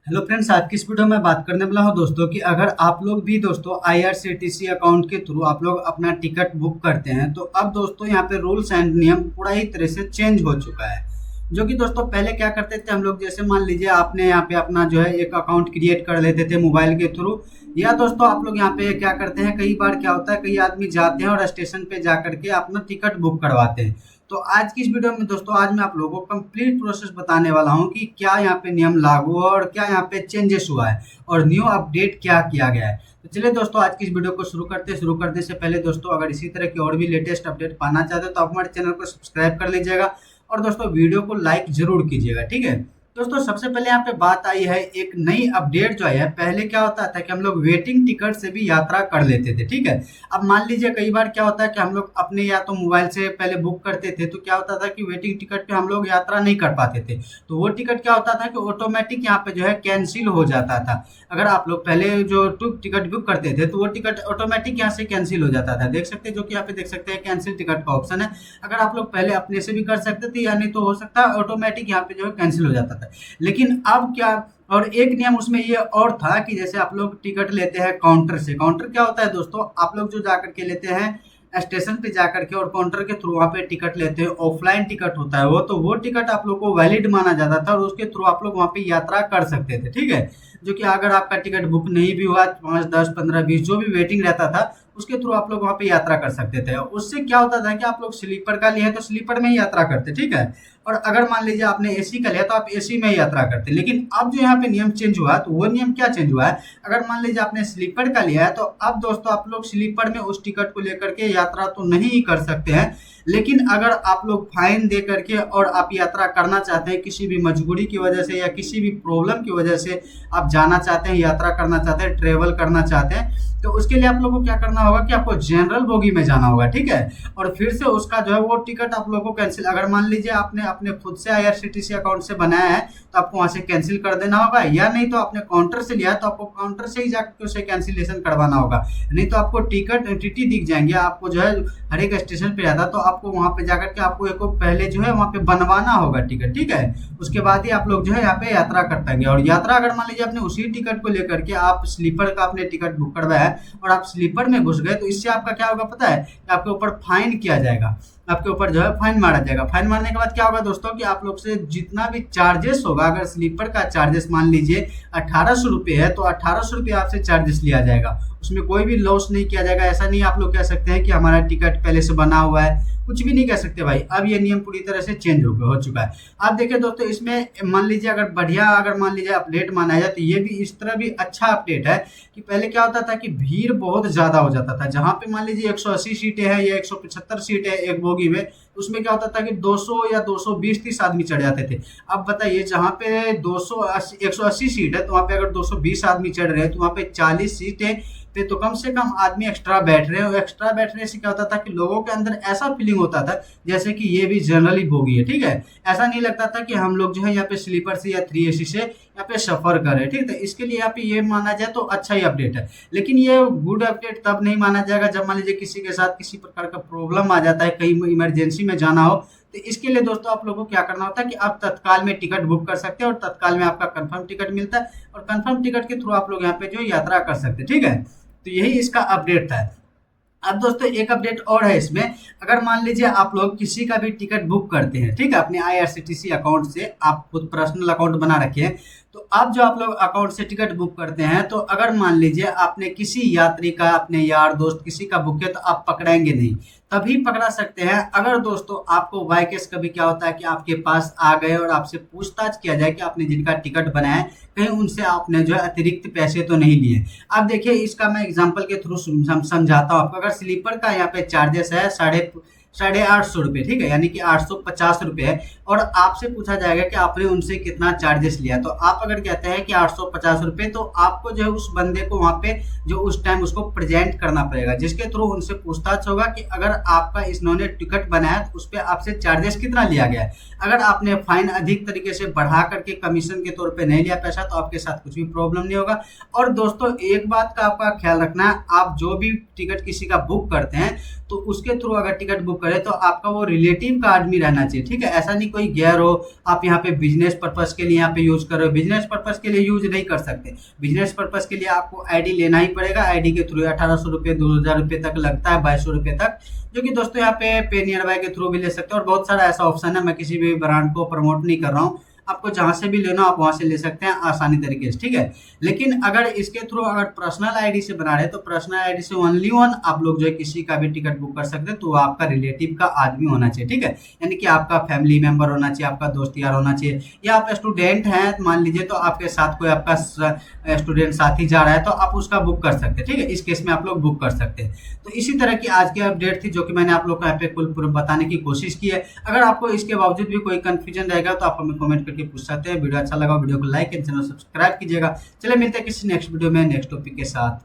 Hello friends, आज की इस वीडियो में बात करने वाला हूं दोस्तों कि अगर आप लोग भी दोस्तों आईआरसीटीसी अकाउंट के थ्रू आप लोग अपना टिकट बुक करते हैं तो अब दोस्तों यहाँ पे रूल्स एंड नियम पूरा ही तरह से चेंज हो चुका है। जो कि दोस्तों पहले क्या करते थे हम लोग, जैसे मान लीजिए आपने यहाँ पे अपना जो है एक अकाउंट क्रिएट कर लेते थे मोबाइल के थ्रू, या दोस्तों आप लोग यहाँ पे क्या करते हैं, कई बार क्या होता है कई आदमी जाते हैं और स्टेशन पे जा करके अपना टिकट बुक करवाते हैं। तो आज की इस वीडियो में दोस्तों आज मैं आप लोगों को कंप्लीट प्रोसेस बताने वाला हूं कि क्या यहाँ पे नियम लागू हुआ और क्या यहाँ पे चेंजेस हुआ है और न्यू अपडेट क्या किया गया है। तो चलिए दोस्तों आज की इस वीडियो को शुरू करने से पहले दोस्तों अगर इसी तरह की और भी लेटेस्ट अपडेट पाना चाहते हो तो आप हमारे चैनल को सब्सक्राइब कर लीजिएगा और दोस्तों वीडियो को लाइक जरूर कीजिएगा, ठीक है। दोस्तों सबसे पहले यहाँ पे बात आई है एक नई अपडेट जो है। पहले क्या होता था कि हम लोग वेटिंग टिकट से भी यात्रा कर लेते थे, ठीक है। अब मान लीजिए कई बार क्या होता है कि हम लोग अपने या तो मोबाइल से पहले बुक करते थे तो क्या होता था कि वेटिंग टिकट पे हम लोग यात्रा नहीं कर पाते थे, तो वो टिकट क्या होता था कि ऑटोमेटिक यहाँ पे जो है कैंसिल हो जाता था। अगर आप लोग पहले जो टिकट बुक करते थे तो वो टिकट ऑटोमेटिक यहाँ से कैंसिल हो जाता था। देख सकते हैं जो कि यहाँ पे देख सकते हैं कैंसिल टिकट का ऑप्शन है। अगर आप लोग पहले अपने से भी कर सकते थे या नहीं तो हो सकता है ऑटोमेटिक यहाँ पे जो है कैंसिल हो जाता था। लेकिन अब क्या, और एक नियम उसमें ये और था कि जैसे आप लोग टिकट लेते हैं काउंटर से। काउंटर क्या होता है दोस्तों, आप लोग जो जाकर के लेते हैं स्टेशन पे जाकर के और काउंटर के थ्रू वहाँ पे टिकट लेते हैं, ऑफलाइन टिकट होता है वो, तो वो टिकट आप लोग को वैलिड माना जाता था और उसके थ्रू आप लोग वहाँ पे यात्रा कर सकते थे, ठीक है। जो कि अगर आपका टिकट बुक नहीं भी हुआ 5, 10, 15, 20 जो भी वेटिंग रहता था उसके थ्रू आप लोग वहाँ पे यात्रा कर सकते थे। उससे क्या होता था कि आप लोग स्लीपर का लिए तो स्लीपर में ही यात्रा करते, ठीक है। और अगर मान लीजिए आपने एसी का लिया तो आप एसी में ही यात्रा करते। लेकिन अब जो यहाँ पे नियम चेंज हुआ तो वो नियम क्या चेंज हुआ है, अगर मान लीजिए आपने स्लीपर का लिया है तो अब दोस्तों आप लोग स्लीपर में उस टिकट को लेकर के यात्रा तो नहीं कर सकते हैं। लेकिन अगर आप लोग फाइन दे करके और आप यात्रा करना चाहते हैं किसी भी मजबूरी की वजह से या किसी भी प्रॉब्लम की वजह से आप जाना चाहते हैं, यात्रा करना चाहते हैं, ट्रेवल करना चाहते हैं, तो उसके लिए आप लोगों को क्या करना होगा कि आपको जनरल बोगी में जाना होगा, ठीक है। और फिर से उसका जो है वो टिकट आप लोगों को कैंसिल, अगर मान लीजिए आपने अपने खुद से आईआरसीटीसी अकाउंट से बनाया है तो आपको वहां से कैंसिल कर देना होगा, या नहीं तो आपने काउंटर से लिया है तो आपको काउंटर से ही जाकर उसे कैंसिलेशन करवाना होगा। नहीं तो आपको टिकट टीटी दिख जाएंगे, आपको जो है हर एक स्टेशन पे रहता तो आपको वहां पे जाकर के आपको एक पहले जो है वहां पे बनवाना होगा टिकट, ठीक है। उसके बाद ही आप लोग जो है यहाँ पे यात्रा कर पाएंगे। और यात्रा अगर मान लीजिए आपने उसी टिकट को लेकर के आप स्लीपर का आपने टिकट बुक करवाया है और आप स्लीपर में घुस गए तो इससे आपका क्या होगा पता है कि आपके ऊपर फाइन किया जाएगा, आपके ऊपर जो है फाइन मारा जाएगा। फाइन मारने के बाद क्या होगा दोस्तों कि आप लोग से जितना भी चार्जेस होगा, अगर स्लीपर का चार्जेस मान लीजिए 1800 रुपये है तो 1800 रुपये आपसे चार्जेस लिया जाएगा, उसमें कोई भी लॉस नहीं किया जाएगा। ऐसा नहीं आप लोग कह सकते हैं कि हमारा टिकट पहले से बना हुआ है, कुछ भी नहीं कह सकते भाई। अब ये नियम पूरी तरह से चेंज हो चुका है। अब देखिए दोस्तों इसमें मान लीजिए अगर बढ़िया अगर मान लीजिए अपडेट माना जाए तो ये भी इस तरह भी अच्छा अपडेट है कि पहले क्या होता था कि भीड़ बहुत ज्यादा हो जाता था। जहाँ पे मान लीजिए 180 सीटें हैं या 175 सीटें है एक बोगी में, उसमें क्या होता था कि 200 या 220-30 आदमी चढ़ जाते थे। अब बताइए जहाँ पे 180 सीट है तो वहाँ पे अगर 220 आदमी चढ़ रहे हैं तो वहाँ पे 40 सीटें पे तो कम से कम आदमी एक्स्ट्रा बैठ रहे हैं। और एक्स्ट्रा बैठने से क्या होता था कि लोगों के अंदर ऐसा फीलिंग होता था जैसे कि ये भी जनरली बोगी है, ठीक है। ऐसा नहीं लगता था कि हम लोग जो है यहाँ पे स्लीपर से या 3 AC से यहाँ पे सफर करें, ठीक है। इसके लिए यहाँ पे ये माना जाए तो अच्छा ही अपडेट है। लेकिन ये गुड अपडेट तब नहीं माना जाएगा जब मान लीजिए किसी के साथ किसी प्रकार का प्रॉब्लम आ जाता है, कहीं इमरजेंसी में जाना हो, तो इसके लिए दोस्तों आप लोगों को क्या करना होता है कि आप तत्काल में टिकट बुक कर सकते हैं और तत्काल में आपका कंफर्म टिकट मिलता है और कंफर्म टिकट के थ्रू आप लोग यहाँ पे जो यात्रा कर सकते हैं, ठीक है। तो यही इसका अपडेट था। अब दोस्तों एक अपडेट और है इसमें, अगर मान लीजिए आप लोग किसी का भी टिकट बुक करते हैं, ठीक है, अपने आईआरसीटीसी अकाउंट से, आप खुद पर्सनल अकाउंट बना रखे हैं, तो अब जो आप लोग अकाउंट से टिकट बुक करते हैं तो अगर मान लीजिए आपने किसी यात्री का, अपने यार दोस्त किसी का बुक किया तो आप पकड़ेंगे नहीं, तभी पकड़ा सकते हैं अगर दोस्तों आपको बाय केस कभी क्या होता है कि आपके पास आ गए और आपसे पूछताछ किया जाए कि आपने जिनका टिकट बनाया है कहीं उनसे आपने जो है अतिरिक्त पैसे तो नहीं लिए। अब देखिए इसका मैं एग्जांपल के थ्रू समझाता हूँ आपको। अगर स्लीपर का यहाँ पे चार्जेस है 850 रुपये, ठीक है, यानी कि 850 रुपये है, और आपसे पूछा जाएगा कि आपने उनसे कितना चार्जेस लिया, तो आप अगर कहते हैं कि 850 रुपये तो आपको जो है उस बंदे को वहाँ पे जो उस टाइम उसको प्रेजेंट करना पड़ेगा, जिसके थ्रू उनसे पूछताछ होगा कि अगर आपका इन्होंने टिकट बनाया तो उस पर आपसे चार्जेस कितना लिया गया है। अगर आपने फाइन अधिक तरीके से बढ़ा करके कमीशन के तौर पे नहीं लिया पैसा तो आपके साथ कुछ भी प्रॉब्लम नहीं होगा। और दोस्तों एक बात का आपका ख्याल रखना है, आप जो भी टिकट किसी का बुक करते हैं तो उसके थ्रू अगर टिकट बुक बुक करें तो आपका वो रिलेटिव का आदमी रहना चाहिए, ठीक है। ऐसा नहीं कोई गैर हो, आप यहाँ पे बिजनेस पर्पस के लिए यहाँ पे यूज कर रहे हो, बिजनेस पर्पस के लिए यूज नहीं कर सकते। बिजनेस पर्पस के लिए आपको आईडी लेना ही पड़ेगा। आईडी के थ्रू 1800 रुपये 2000 रुपये तक लगता है, 2200 रुपये तक, जो कि दोस्तों यहाँ पे नियर बाय के थ्रू भी ले सकते हो। और बहुत सारा ऐसा ऑप्शन है, मैं किसी भी ब्रांड को प्रमोट नहीं कर रहा हूँ, आपको जहां से भी लेना हो आप वहां से ले सकते हैं आसानी तरीके से, ठीक है। लेकिन अगर इसके थ्रू अगर पर्सनल आईडी से बना रहे हैं तो पर्सनल आईडी से ओनली वन आप लोग जो है किसी का भी टिकट बुक कर सकते हैं, तो वो आपका रिलेटिव का आदमी होना चाहिए, ठीक है। यानी कि आपका फैमिली मेंबर होना चाहिए, आपका दोस्त यार होना चाहिए, या आप स्टूडेंट हैं मान लीजिए तो आपके साथ कोई आपका स्टूडेंट साथी जा रहा है तो आप उसका बुक कर सकते हैं, ठीक है। इस केस में आप लोग बुक कर सकते हैं। तो इसी तरह की आज की अपडेट थी जो कि मैंने आप लोग को यहाँ पे कुल पूरा बताने की कोशिश की है। अगर आपको इसके बावजूद भी कोई कंफ्यूजन रहेगा तो आप हमें कमेंट करके पूछ सकते हैं। वीडियो अच्छा लगा वीडियो को लाइक एंड चैनल सब्सक्राइब कीजिएगा। चलिए मिलते हैं किसी नेक्स्ट वीडियो में नेक्स्ट टॉपिक के साथ।